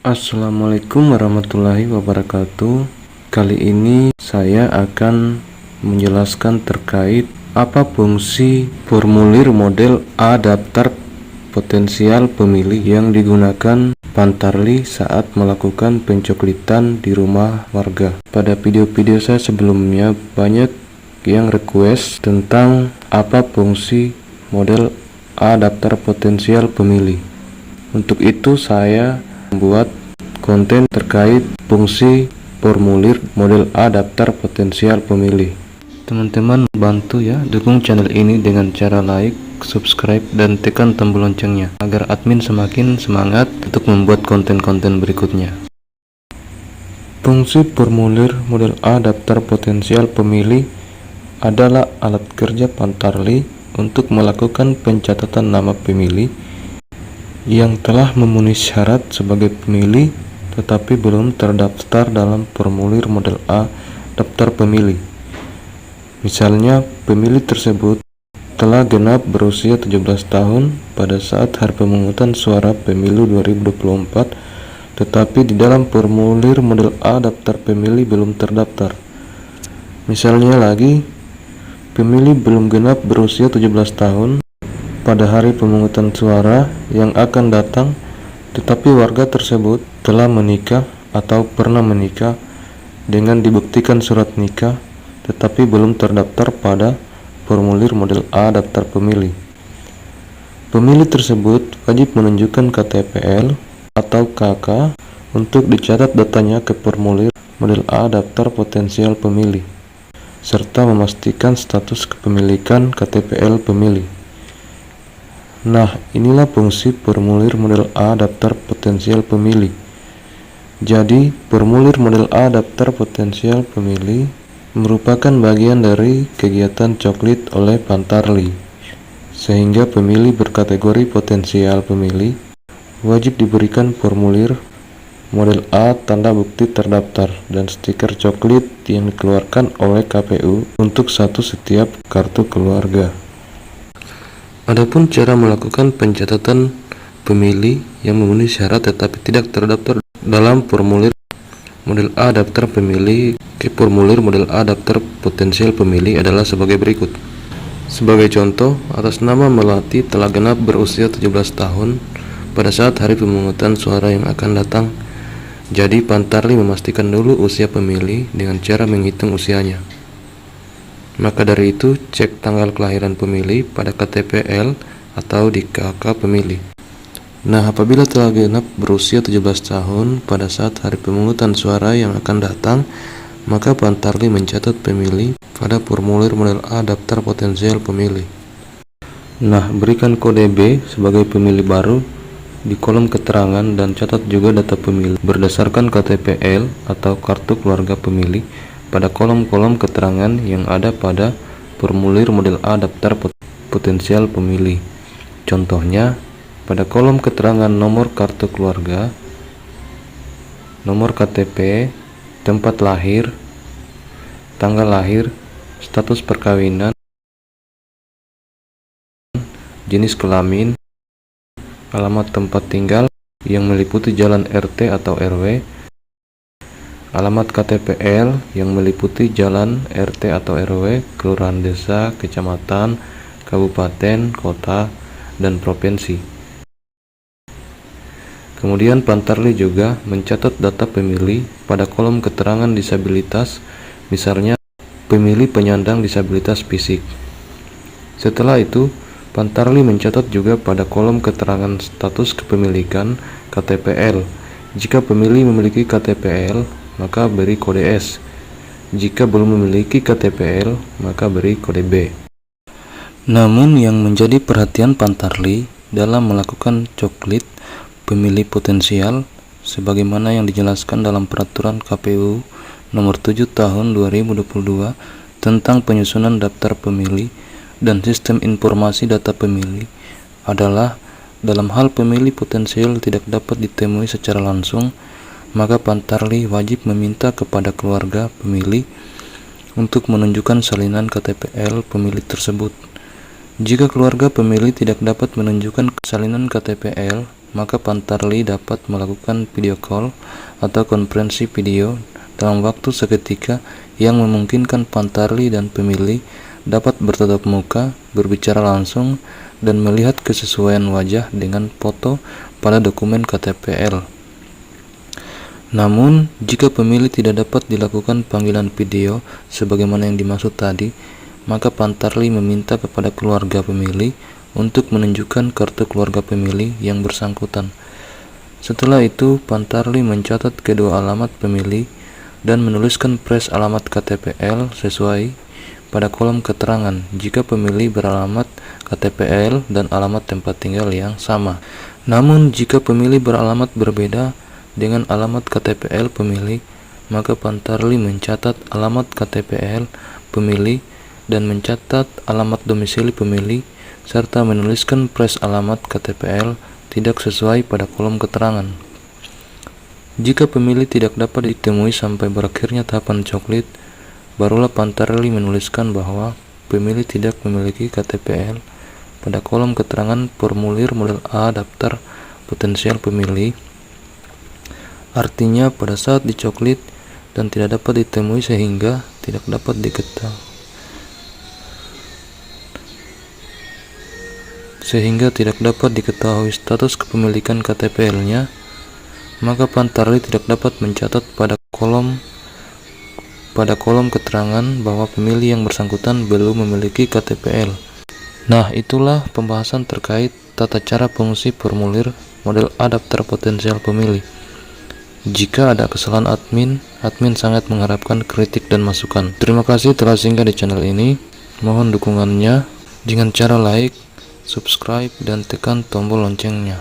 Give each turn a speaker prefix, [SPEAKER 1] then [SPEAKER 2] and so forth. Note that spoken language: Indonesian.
[SPEAKER 1] Assalamualaikum warahmatullahi wabarakatuh. Kali ini saya akan menjelaskan terkait apa fungsi formulir model A daftar potensial pemilih yang digunakan Pantarli saat melakukan pencoklitan di rumah warga. Pada video-video saya sebelumnya banyak yang request tentang apa fungsi model A daftar potensial pemilih. Untuk itu saya membuat konten terkait fungsi formulir model A daftar potensial pemilih. Teman-teman bantu ya dukung channel ini dengan cara like, subscribe, dan tekan tombol loncengnya agar admin semakin semangat untuk membuat konten-konten berikutnya. Fungsi formulir model A daftar potensial pemilih adalah alat kerja Pantarli untuk melakukan pencatatan nama pemilih yang telah memenuhi syarat sebagai pemilih tetapi belum terdaftar dalam formulir model A daftar pemilih. Misalnya, pemilih tersebut telah genap berusia 17 tahun pada saat hari pemungutan suara pemilu 2024 tetapi di dalam formulir model A daftar pemilih belum terdaftar. Misalnya lagi, pemilih belum genap berusia 17 tahun pada hari pemungutan suara yang akan datang, tetapi warga tersebut telah menikah atau pernah menikah dengan dibuktikan surat nikah, tetapi belum terdaftar pada formulir model A daftar pemilih. Pemilih tersebut wajib menunjukkan KTPL atau KK untuk dicatat datanya ke formulir model A daftar potensial pemilih, serta memastikan status kepemilikan KTPL pemilih. Nah, inilah fungsi formulir model A daftar potensial pemilih. Jadi, formulir model A daftar potensial pemilih merupakan bagian dari kegiatan coklit oleh Pantarli, sehingga pemilih berkategori potensial pemilih wajib diberikan formulir model A tanda bukti terdaftar dan stiker coklit yang dikeluarkan oleh KPU untuk setiap kartu keluarga. Adapun cara melakukan pencatatan pemilih yang memenuhi syarat tetapi tidak terdaftar dalam formulir model A daftar pemilih ke formulir model A daftar potensial pemilih adalah sebagai berikut. Sebagai contoh, atas nama Melati telah genap berusia 17 tahun pada saat hari pemungutan suara yang akan datang. Jadi Pantarli memastikan dulu usia pemilih dengan cara menghitung usianya. Maka dari itu, cek tanggal kelahiran pemilih pada KTPL atau di KK pemilih. Nah, apabila telah genap berusia 17 tahun pada saat hari pemungutan suara yang akan datang, maka Pantarli mencatat pemilih pada formulir model A daftar potensial pemilih. Nah, berikan kode B sebagai pemilih baru di kolom keterangan dan catat juga data pemilih berdasarkan KTPL atau kartu keluarga pemilih pada kolom-kolom keterangan yang ada pada formulir model A daftar potensial pemilih. Contohnya, pada kolom keterangan nomor kartu keluarga, nomor KTP, tempat lahir, tanggal lahir, status perkawinan, jenis kelamin, alamat tempat tinggal yang meliputi jalan RT atau RW, alamat KTPL yang meliputi jalan RT atau RW, kelurahan, desa, kecamatan, kabupaten, kota, dan provinsi. Kemudian Pantarli juga mencatat data pemilih pada kolom keterangan disabilitas, misalnya pemilih penyandang disabilitas fisik. Setelah itu, Pantarli mencatat juga pada kolom keterangan status kepemilikan KTPL. Jika pemilih memiliki KTPL, maka beri kode S. Jika belum memiliki KTPL, maka beri kode B. Namun yang menjadi perhatian Pantarli dalam melakukan coklit pemilih potensial sebagaimana yang dijelaskan dalam peraturan KPU nomor 7 tahun 2022 tentang penyusunan daftar pemilih dan sistem informasi data pemilih adalah dalam hal pemilih potensial tidak dapat ditemui secara langsung, maka Pantarli wajib meminta kepada keluarga pemilih untuk menunjukkan salinan KTPL pemilih tersebut. Jika keluarga pemilih tidak dapat menunjukkan salinan KTPL, maka Pantarli dapat melakukan video call atau konferensi video dalam waktu seketika yang memungkinkan Pantarli dan pemilih dapat bertatap muka, berbicara langsung, dan melihat kesesuaian wajah dengan foto pada dokumen KTPL. Namun, jika pemilih tidak dapat dilakukan panggilan video sebagaimana yang dimaksud tadi, maka Pantarli meminta kepada keluarga pemilih untuk menunjukkan kartu keluarga pemilih yang bersangkutan. Setelah itu, Pantarli mencatat kedua alamat pemilih dan menuliskan pres alamat KTPL sesuai pada kolom keterangan jika pemilih beralamat KTPL dan alamat tempat tinggal yang sama. Namun, jika pemilih beralamat berbeda dengan alamat KTPL pemilih, maka Pantarli mencatat alamat KTPL pemilih dan mencatat alamat domisili pemilih serta menuliskan pres alamat KTPL tidak sesuai pada kolom keterangan. Jika pemilih tidak dapat ditemui sampai berakhirnya tahapan coklit, barulah Pantarli menuliskan bahwa pemilih tidak memiliki KTPL pada kolom keterangan formulir model A daftar potensial pemilih. Artinya pada saat dicoklit dan tidak dapat ditemui sehingga tidak dapat diketahui status kepemilikan KTPL-nya, maka Pantarli tidak dapat mencatat pada kolom keterangan bahwa pemilih yang bersangkutan belum memiliki KTPL. Nah, itulah pembahasan terkait tata cara fungsi formulir model A daftar potensial pemilih. Jika ada kesalahan admin sangat mengharapkan kritik dan masukan. Terima kasih telah singgah di channel ini. Mohon dukungannya dengan cara like, subscribe, dan tekan tombol loncengnya.